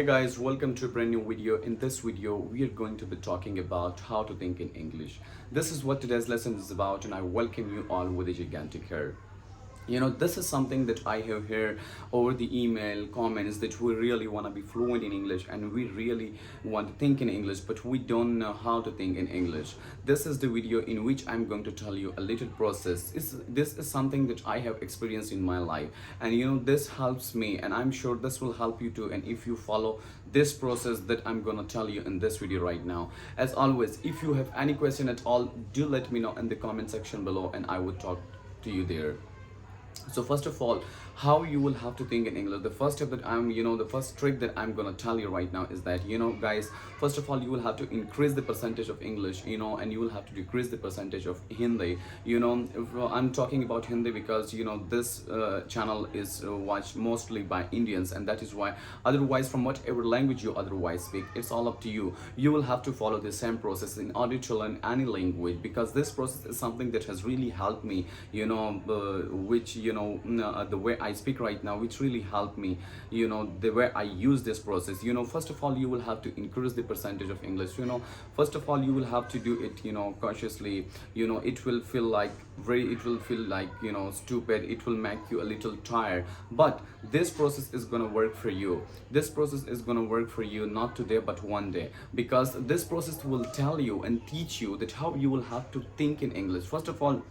Hey guys, welcome to a brand new video. In this video, we are going to be talking about how to think in English. This is what today's lesson is about, and I welcome you all with a gigantic heart. This is something that I have heard over the email comments that we really want to be fluent in English and we really want to think in English, but we don't know how to think in English. This is the video in which I'm going to tell you a little process. This is something that I have experienced in my life, and this helps me, and I'm sure this will help you too. And if you follow this process that I'm gonna tell you in this video right now, as always, if you have any question at all, do let me know in the comment section below, and I will talk to you there. So first of all, how you will have to think in English. The first step that the first trick that I'm gonna tell you right now is that, guys, first of all, you will have to increase the percentage of English, and you will have to decrease the percentage of Hindi. If, I'm talking about Hindi because, this channel is watched mostly by Indians, and that is why. Otherwise, from whatever language you otherwise speak, it's all up to you. You will have to follow the same process in order to learn any language, because this process is something that has really helped me, the way I speak right now, which really helped me, the way I use this process. First of all, you will have to increase the percentage of English. First of all, you will have to do it, consciously. It will feel like stupid. It will make you a little tired, but this process is gonna work for you. This process is gonna work for you, not today but one day, because this process will tell you and teach you that how you will have to think in English. First of all,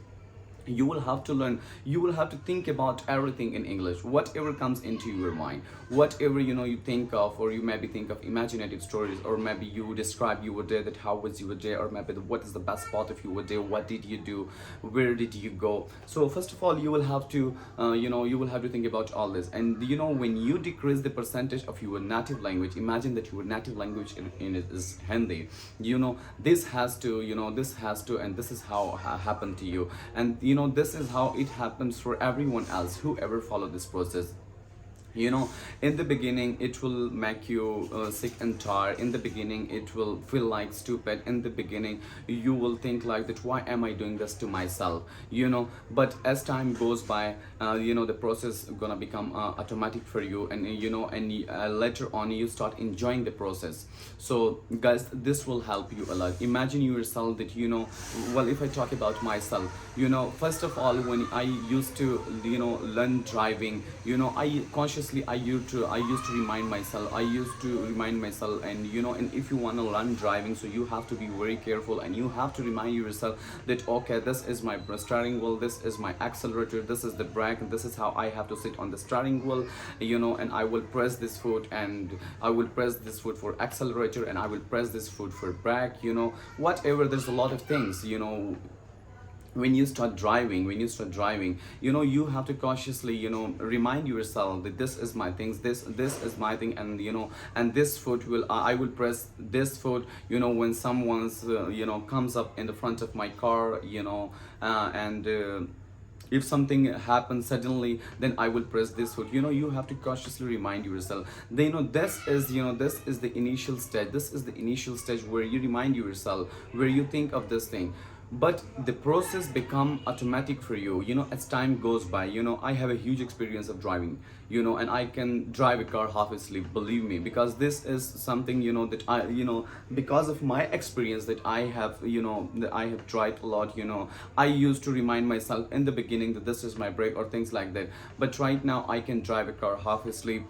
you will have to learn, you will have to think about everything in English, whatever comes into your mind, whatever you think of, or you maybe think of imaginative stories, or maybe you describe your day, that how was your day, or maybe what is the best part of your day, what did you do, where did you go. So first of all, you will have to you will have to think about all this. And when you decrease the percentage of your native language, imagine that your native language in it is Hindi. This has to, and this is how happened to you. And this is how it happens for everyone else who ever follow this process. In the beginning it will make you sick and tired. In the beginning it will feel like stupid. In the beginning you will think like that, why am I doing this to myself? But as time goes by, the process gonna become automatic for you, and later on you start enjoying the process. So guys, this will help you a lot. Imagine yourself that, well, if I talk about myself, first of all, when I used to learn driving, I used to remind myself, and if you want to learn driving, so you have to be very careful, and you have to remind yourself that, okay, this is my steering wheel, this is my accelerator, this is the brake, and this is how I have to sit on the steering wheel, and I will press this foot, and I will press this foot for accelerator, and I will press this foot for brake, whatever. There's a lot of things, when you start driving, you have to cautiously, remind yourself that this is my things, this is my thing, and and this foot will, I will press this foot, when someone's comes up in the front of my car, and if something happens suddenly, then I will press this foot. You have to cautiously remind yourself. This is the initial stage. This is the initial stage where you remind yourself, where you think of this thing. But the process become automatic for you, as time goes by. I have a huge experience of driving, and I can drive a car half asleep, believe me, because this is something, that I, because of my experience that I have, that I have tried a lot. I used to remind myself in the beginning that this is my brake or things like that, but right now I can drive a car half asleep,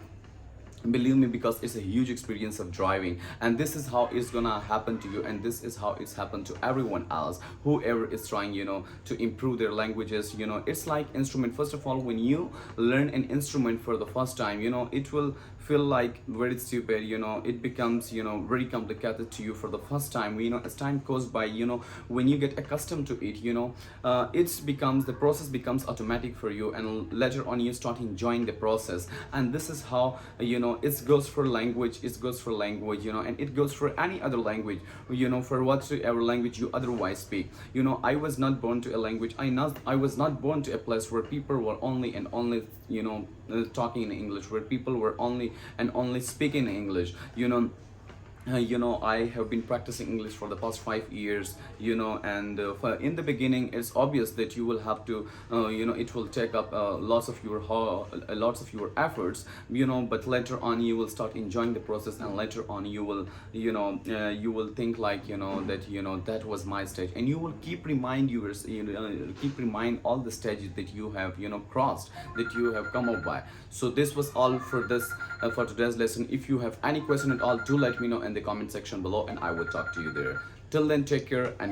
believe me, because it's a huge experience of driving. And this is how it's gonna happen to you, and this is how it's happened to everyone else, whoever is trying to improve their languages. It's like instrument. First of all, when you learn an instrument for the first time, it will feel like very stupid. It becomes very complicated to you for the first time. As time goes by, when you get accustomed to it, the process becomes automatic for you, and later on you start enjoying the process. And this is how it goes for language, and it goes for any other language, for whatsoever language you otherwise speak. I was not born to a language, I was not born to a place where people were only and only talking in English, where people were only and only speaking English. I have been practicing English for the past 5 years, and in the beginning, it's obvious that you will have to, it will take up lots of your efforts, but later on you will start enjoying the process, and later on you will, you will think like, that, that was my stage, and you will keep remind all the stages that you have, crossed, that you have come up by. So this was all for for today's lesson. If you have any question at all, do let me know in the comment section below, and I will talk to you there. Till then, take care and